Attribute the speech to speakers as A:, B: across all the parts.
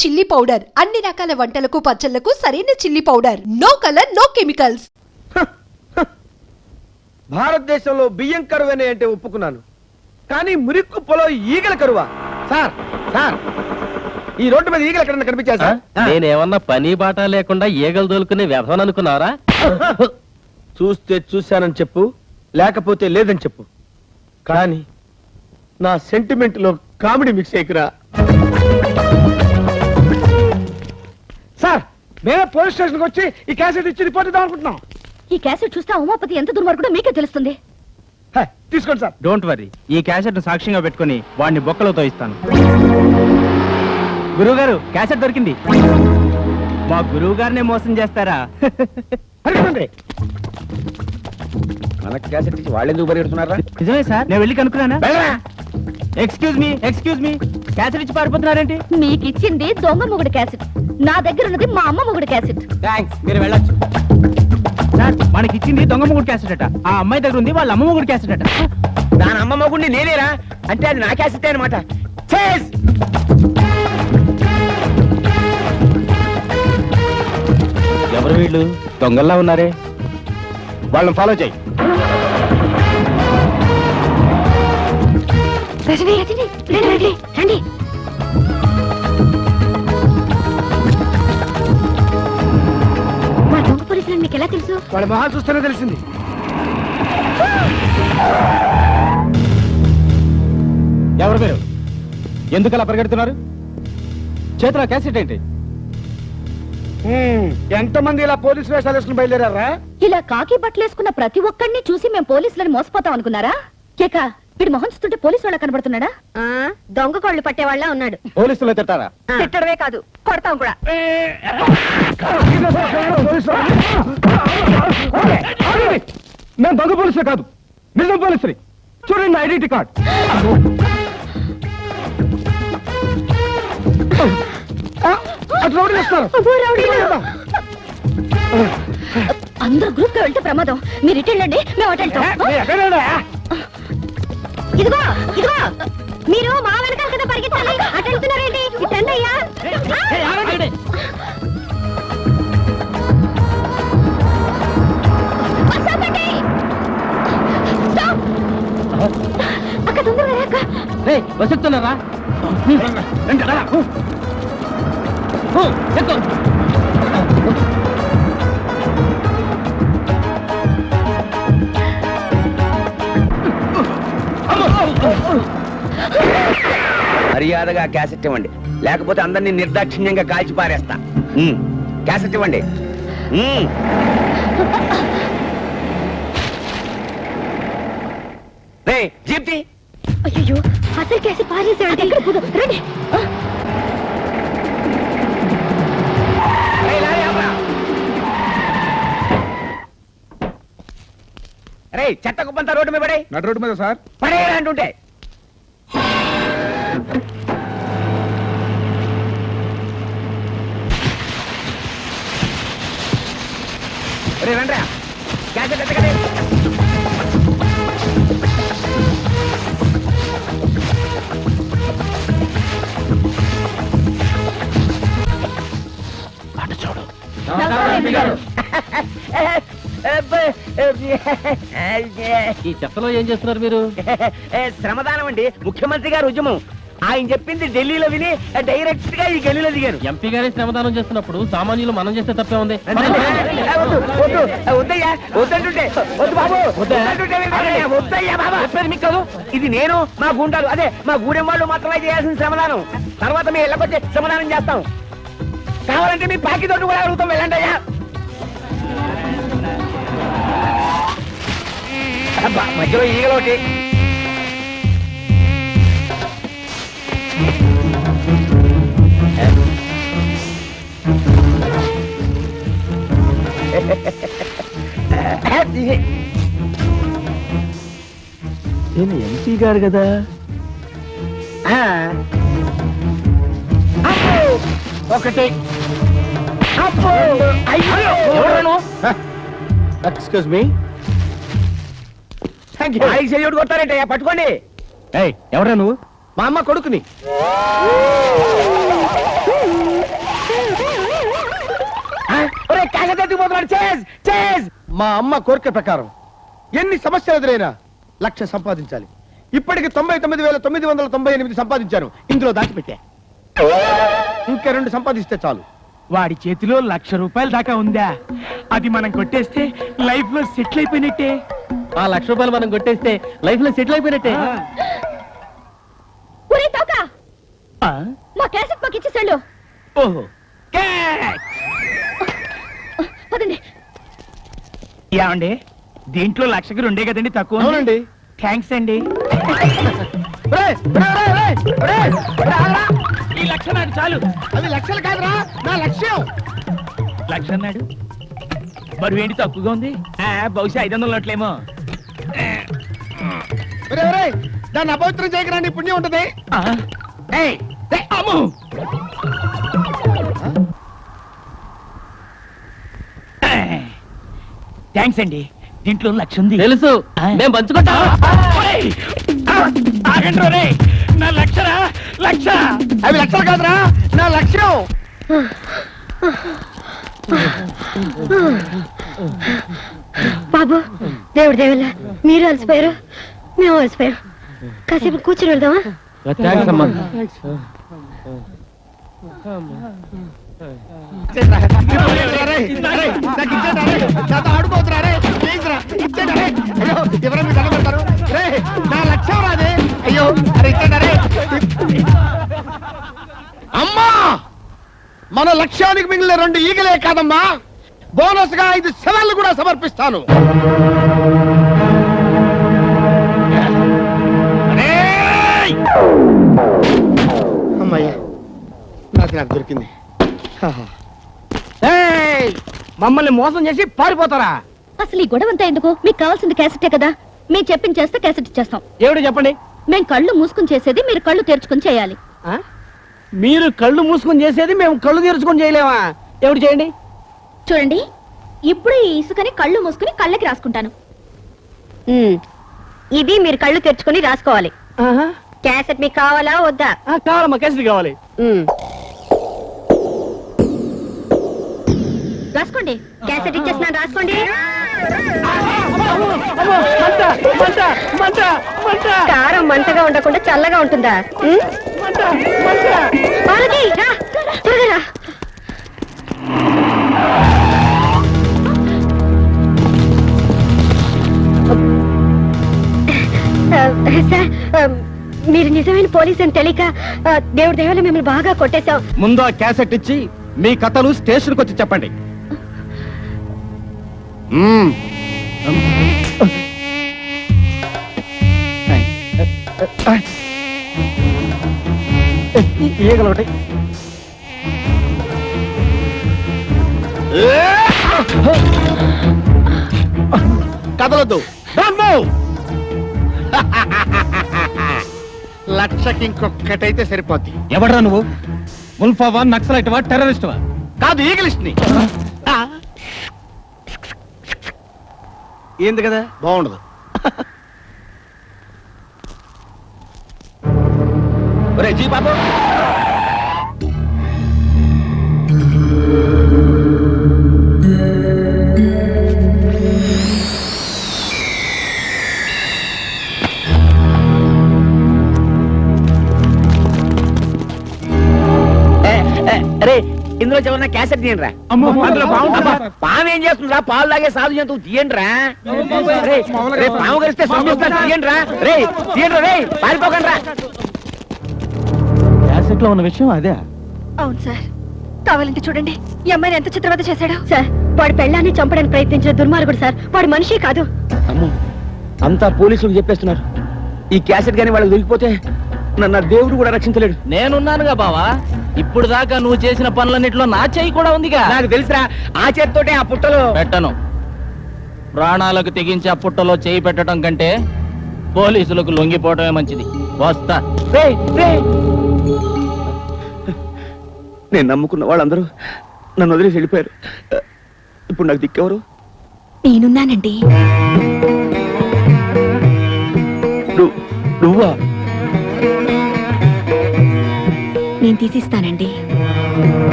A: Chilli powder అన్ని రకాల వంటలకు పచ్చళ్లకు సరైన chilli powder. No colour no chemicals.
B: భారతదేశంలో బియ్యం కరువనే అంటే ఒప్పుకున్నాను, కానీ మురికి పొలం ఈగల కరువా? సార్ సార్, ఈ రోడ్డు మీద ఈగలు ఎక్కడన్నా కనిపించా సార్?
C: నేనేమన్నా పని బాట లేకుండా ఈగలు దొలుకునే వ్యధమని అనుకున్నారా?
B: చూస్తే చూశానని చెప్పు, లేకపోతే లేదని చెప్పు, కానీ నా సెంటిమెంట్ లో కామెడీ మిక్స్ అయ్యకురా. సార్, మేమే పోలీస్ స్టేషన్కి వచ్చి ఈ క్యాసెట్ ఇచ్చి రిపోర్ట్ ఇద్దాం అనుకుంటున్నాం.
D: ఈ క్యాసెట్ చూస్తే ఉమాపతి ఎంత దుర్మార్గుడో మీకే తెలుస్తుంది.
B: తీసుకోండి సార్.
E: డోంట్ వరీ, ఈ క్యాసెట్ సాక్ష్యంగా పెట్టుకుని వాడిని బొక్కలతో ఇస్తాను. గురువు గారు, క్యాసెట్ దొరికింది. మా గురువు గారినే మోసం చేస్తారా?
B: మన క్యాసెట్ ఇచ్చి వాళ్ళు ఎందుకు పరిగెడుతున్నారా?
E: నిజమే సార్, నేను వెళ్ళి కనుక్కున్నానా? ఎక్స్క్యూజ్ మీ, క్యాసెట్ ఇచ్చి పారిపోతున్నారేంటి?
D: మీకు ఇచ్చింది దొంగ మొగుడు క్యాసెట్, నా దగ్గర ఉన్నది మా అమ్మ మొగుడు క్యాసెట్.
B: థాంక్స్, మీరు వెళ్ళొచ్చు.
E: సార్, మనకి ఇచ్చింది దొంగ మొగుడు క్యాసెట్ అట. ఆ అమ్మాయి దగ్గర ఉంది వాళ్ళ అమ్మ మొగుడు క్యాసెట్ అట.
B: దాని అమ్మ మొగుడిని నేనేరా అంటే అది నా క్యాసెట్ అనమాట.
E: ఎవరు వీళ్ళు? దొంగల్లా ఉన్నారే. వాళ్ళని ఫాలో చేయి.
D: రండి. మా దొంగ పోలీసులు మీకు ఎలా తెలుసు?
B: వాళ్ళ మొహాలు చూస్తేనే తెలిసింది.
E: ఎవరు మీరు? ఎందుకు అలా పరిగెడుతున్నారు? చేతిలో క్యాసెట్ ఏంటి?
B: ఎంతమంది ఇలా పోలీసు వేషాలు వేసుకుని బయలుదేరారా?
D: ఇలా కాకి బట్టలేసుకున్న ప్రతి ఒక్కడిని చూసి మేము పోలీసులని మోసపోతాం అనుకున్నారా? కేక, వీడి మొహం చూస్తుంటే పోలీసు వాళ్ళ కనబడుతున్నాడా? దొంగ కోళ్ళు పట్టేవాళ్ళ ఉన్నాడు.
E: పోలీసులు తిట్టారా?
D: తిట్టడమే కాదు, కొడతాం కూడా.
E: మేము దొంగ పోలీసులు కాదు, నిజం పోలీసులు. చూడండి ఐడెంటిటీ కార్డ్.
D: అందరూ గ్రూప్ గా వెళ్తే ప్రమాదం. మీరు ఇటు వెళ్ళండి, మేము అటు వెళ్తాం. ఇదిగో మీరు మా వెనకాల కదా పరిగెత్తాలి. అటు వెళ్తున్నారేంటి? ఇటండి అయ్యా. అక్క తొందరగా అక్క.
C: వస్తున్నారా?
B: మర్యాదగా క్యాసెట్ ఇవ్వండి, లేకపోతే అందరినీ నిర్దాక్షిణ్యంగా కాల్చి పారేస్తా. క్యాసెట్ ఇవ్వండి. జీప్తి.
D: అయ్యో, అసలు కేసి పారేసాడు. రండి.
B: అరే, చెత్త కుప్పంతా రోడ్డు మీద పడే.
E: నడు రోడ్డు మీద సార్.
B: పడేరా అంటుంటే. రండి, క్యాసెట్ ఎత్తకండి.
C: ఈ చెత్తలో ఏం చేస్తున్నారు మీరు?
B: శ్రమదానం అండి, ముఖ్యమంత్రి గారు ఉద్యమం. ఆయన చెప్పింది ఢిల్లీలో విని డైరెక్ట్ గా ఈ గల్లీలో దిగారు.
C: ఎంపీ గారి శ్రమదానం చేస్తున్నప్పుడు సామాన్యులు మనం చేస్తే తప్పే ఉంది.
B: వద్దయ్యా, వద్దంటుంటే. వద్దు బాబు, వద్దయ్యా బాబా. చెప్పేది మీకు కాదు, ఇది నేను మా గుండాలు, అదే మా గూడెం వాళ్ళు మాత్రమే చేయాల్సిన శ్రమదానం. తర్వాత మీ ఇళ్ళకొచ్చి శ్రమదానం చేస్తాం. కావాలంటే మీ పాకి తోటి కూడా అడుగుతాం. వెళ్ళండి అయ్యా. మధ్యలో ఈగలోటి.
E: నేను ఎంపీ గారు కదా.
B: ఒకటి.
E: Excuse me.
B: కొట్టారంటయ్యా, పట్టుకోండి.
E: ఎవరా నువ్వు?
B: మా అమ్మ కొడుకుని. చేజ్.
F: మా అమ్మ కోరిక ప్రకారం ఎన్ని సమస్యలు ఎదురైనా 1,00,000 సంపాదించాలి. ఇప్పటికి 99,998 సంపాదించాను. ఇందులో దాచిపెట్టా. ఇంకా 2 సంపాదిస్తే చాలు.
E: వాడి చేతిలో 1,00,000 రూపాయల దాకా ఉందా? అది మనం కొట్టేస్తే లైఫ్ లో సెటిల్ అయిపోయినట్టే.
C: ఆ 1,00,000 రూపాయలు మనం కొట్టేస్తే లైఫ్ లో సెటిల్ అయిపోయినట్టే.
D: ఒరే తోక,
E: ఆ?
D: మా క్యాసెట్ మాకు ఇచ్చేసాడు.
E: ఓహో, క్యాచ్.
D: పదండి.
E: ఏమండి, దీంట్లో 1,00,000కి 2 కదండి తక్కువ?
F: అవునండి.
E: థ్యాంక్స్ అండి.
F: ఒరేయ్, ఒరేయ్, ఒరేయ్, ఒరేయ్, ఒరేయ్, ఆగరా.
E: ఈ 1,00,000 నాకు చాలు.
F: అది 1,00,000 కాదురా, నా లక్ష్యం.
E: 1,00,000 అన్నాడు, బరువు ఏంటి తక్కువగా ఉంది? బహుశా 500 నోట్లేమో.
F: ఒరేయ్, ఒరేయ్, దాన్ని అపవిత్రం చేయకరా, నీ పుణ్యం ఉంటది.
E: ఆ? ఏయ్, ఏయ్, అమ్మో. థ్యాంక్స్ అండి, దీంట్లో 1,00,000 ఉంది.
C: తెలుసు, మేము పంచుకుంటాం.
E: ఓయ్! ఆగండి రే, నా 1,00,000
F: అవి 1,00,000 కాదురా, నా లక్ష్యం.
D: బాబు, దేవుడు దేవుళ్ళ మీరు అలసిపోయారు, మేము అలసిపోయాం. కాసేపు కూర్చుని వెళ్దామా?
C: థ్యాంక్స్ అమ్మా.
F: ఒరేయ్, ఒరేయ్, నాకు ఇచ్చేయండి, ఒరేయ్. నాతో ఆడుకోవద్దురా, ఒరేయ్. ప్లీజ్ రా, ఇచ్చేయండి, ఒరేయ్. అయ్యో, ఎవరైనా మీకు దండం పెడతారు. ఒరేయ్, నా లక్ష్యం రాదే. అయ్యో, అరే ఇచ్చేయండి, ఒరేయ్. అమ్మా, మన లక్ష్యానికి మిగిలిన 2 ఈగలే కాదమ్మా, బోనస్ గా 5 శవాలు కూడా సమర్పిస్తాను. అమ్మయ్య, నాకు దొరికింది.
B: ఏయ్, మమ్మల్ని మోసం చేసి పారిపోతారా?
D: అసలు ఈ గొడవ అంతా ఎందుకు? మీకు కావాల్సింది క్యాసెటే కదా, మేము చెప్పింది చేస్తే క్యాసెట్ ఇచ్చేస్తాం.
B: ఏమిటి చెప్పండి.
D: మేము కళ్ళు మూసుకుని చేసేది మీరు కళ్ళు తెరుచుకుని చేయాలి.
B: ఆ? మీరు కళ్ళు మూసుకొని చేసేది మేము కళ్ళు తెరుచుకొని చేయలేమా? ఏమిటి చేయండి.
D: చూడండి, ఇప్పుడు ఈ ఇసుకని కళ్ళు మూసుకుని కళ్ళకి రాసుకుంటాను. ఇది మీరు కళ్ళు తెరుచుకుని రాసుకోవాలి. క్యాసెట్ మీకు కావాలా వద్దా?
B: కావాలమ్మా, కేసరి కావాలి.
D: రాసుకోండి, క్యాసెట్ ఇచ్చేస్తున్నాను, రాసుకోండి. కారం మంటగా ఉండకుండా చల్లగా ఉంటుందా? పార్వతి, రా, త్వరగా రా. సార్, మీరు నిజమైన పోలీస్ అని తెలియక దేవుడి దయవల్ల మిమ్మల్ని బాగా కొట్టేశాం.
F: ముందు ఆ క్యాసెట్ ఇచ్చి మీ కథలు స్టేషన్కి వచ్చి చెప్పండి.
B: ఈగలు ఒకటి.
F: కదలొద్దు. Don't move. 1,00,000కి ఇంకొక్కటైతే సరిపోద్ది.
E: ఎవడ్రా నువ్వు? ముల్ఫావా, నక్సలైట్వా, టెర్రరిస్ట్వా?
F: కాదు, ఈగలిస్ట్ ని.
B: ఏంది కదా
F: బాగుండదు.
B: ఒరే జీ బాబు, అరే ఇందులో ఏమన్నా క్యాసెట్ తీయండిరా.
E: అమ్మో, అందులో బాగుంటుందా?
B: పాము ఏం చేస్తుందిరా? పాలు లాగే సాధు జంతువు తీయండిరా. రే, పాము కలిస్తే తీయండిరా. రే తీయండి, రే పారిపోకండి రా.
C: క్యాసెట్ లో ఉన్న విషయం అదే.
D: అవును సార్, కావాలంటే చూడండి, ఈ అమ్మాయిని ఎంత చిత్రవద చేశాడు. సార్, వాడి పెళ్ళాన్ని చంపడానికి ప్రయత్నించిన దుర్మార్గుడు సార్, వాడి మనిషి కాదు.
B: అమ్మో, అంతా పోలీసులకు చెప్పేస్తున్నారు. ఈ క్యాసెట్ గానీ వాళ్ళకి దొరికిపోతే నన్ను దేవుడు కూడా రక్షించలేడు.
C: నేనున్నానుగా బావా, ఇప్పుడు దాకా నువ్వు చేసిన పనులన్నిట్లో నా చెయ్యి కూడా ఉందిగా.
B: నాకు తెలుసురా, ఆ చేత్తోటే ఆ పుట్టలో
C: పెట్టను. ప్రాణాలకు తెగించి ఆ పుట్టలో చేయి పెట్టడం కంటే పోలీసులకు లొంగిపోవటమే మంచిది. వస్తా.
B: రేయ్, రేయ్. నేను నమ్ముకున్న వాళ్ళందరూ నన్ను వదిలేసి వెళ్ళిపోయారు. ఇప్పుడు నాకు దిక్కెవరు?
D: నేనున్నానండి.
B: నువ్వా?
D: నేను తీసిస్తానండి.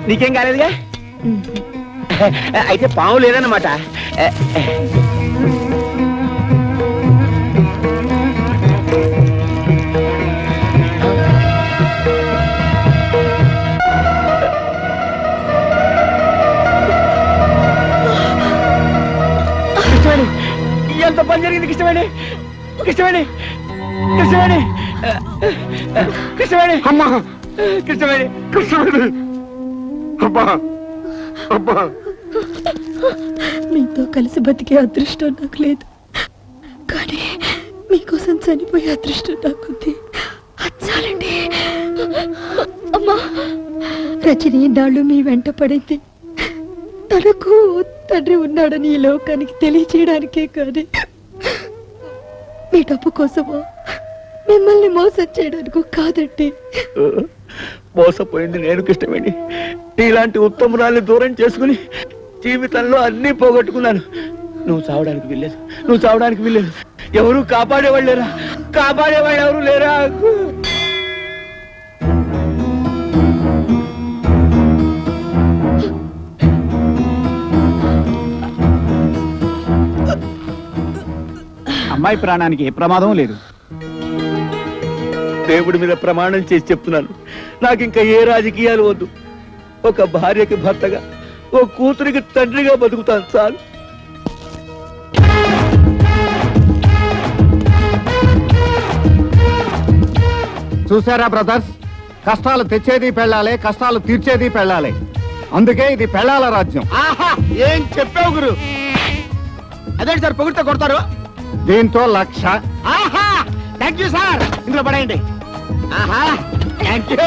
B: నీకేం కాలేదుగా అయితే పాము లేదన్నమాట. కృష్ణవేణి, ఎంత పని జరిగింది కృష్ణవేణి, కృష్ణవేణి, కృష్ణవేణి, కృష్ణవేణి, అమ్మా, కృష్ణవేణి, కృష్ణవేణి, అబ్బా, అబ్బా.
G: మీతో కలిసి బతికే అదృష్టం నాకు లేదు, కానీ మీకోసం చనిపోయే అదృష్టం నాకుంది. అచ్చాలండి అమ్మా. రజని నాళ్ళు మీ వెంట పడింది తనకు తండ్రి ఉన్నాడని ఈ లోకానికి తెలియచేయడానికే, కానీ మీ డబ్బు కోసమో మిమ్మల్ని మోసం చేయడానికో కాదండి.
B: మోసపోయింది నేను కృష్ణవేణి. ఇలాంటి ఉత్తమురాల్ని దూరం చేసుకుని జీవితంలో అన్ని పోగొట్టుకున్నాను. నువ్వు చావడానికి వెళ్ళలేదు, నువ్వు చావడానికి వెళ్ళలేదు. ఎవరు కాపాడేవాళ్ళు లేరా? కాపాడేవాళ్ళు ఎవరు లేరా?
E: అమ్మాయి ప్రాణానికి ఏ ప్రమాదం లేదు.
B: దేవుడి మీద ప్రమాణం చేసి చెప్తున్నాను, నాకు ఇంకా ఏ రాజకీయాలు వద్దు. ఒక భార్యకి భర్తగా, ఓ కూతురికి తండ్రిగా బతుకుతాను చాలు.
F: చూసారా బ్రదర్స్, కష్టాలు తెచ్చేది పెళ్ళాలి, కష్టాలు తీర్చేది పెళ్ళాలి. అందుకే ఇది పెళ్ళాల రాజ్యం. ఆహా, ఏం చెప్పావు గురు? అదే సార్ పొగిడితే కొడతారు. దీంతో 1,00,000. ఆహా, థ్యాంక్ యూ సార్. ఇందులో పడేయండి. ఆహా, థ్యాంక్ యూ.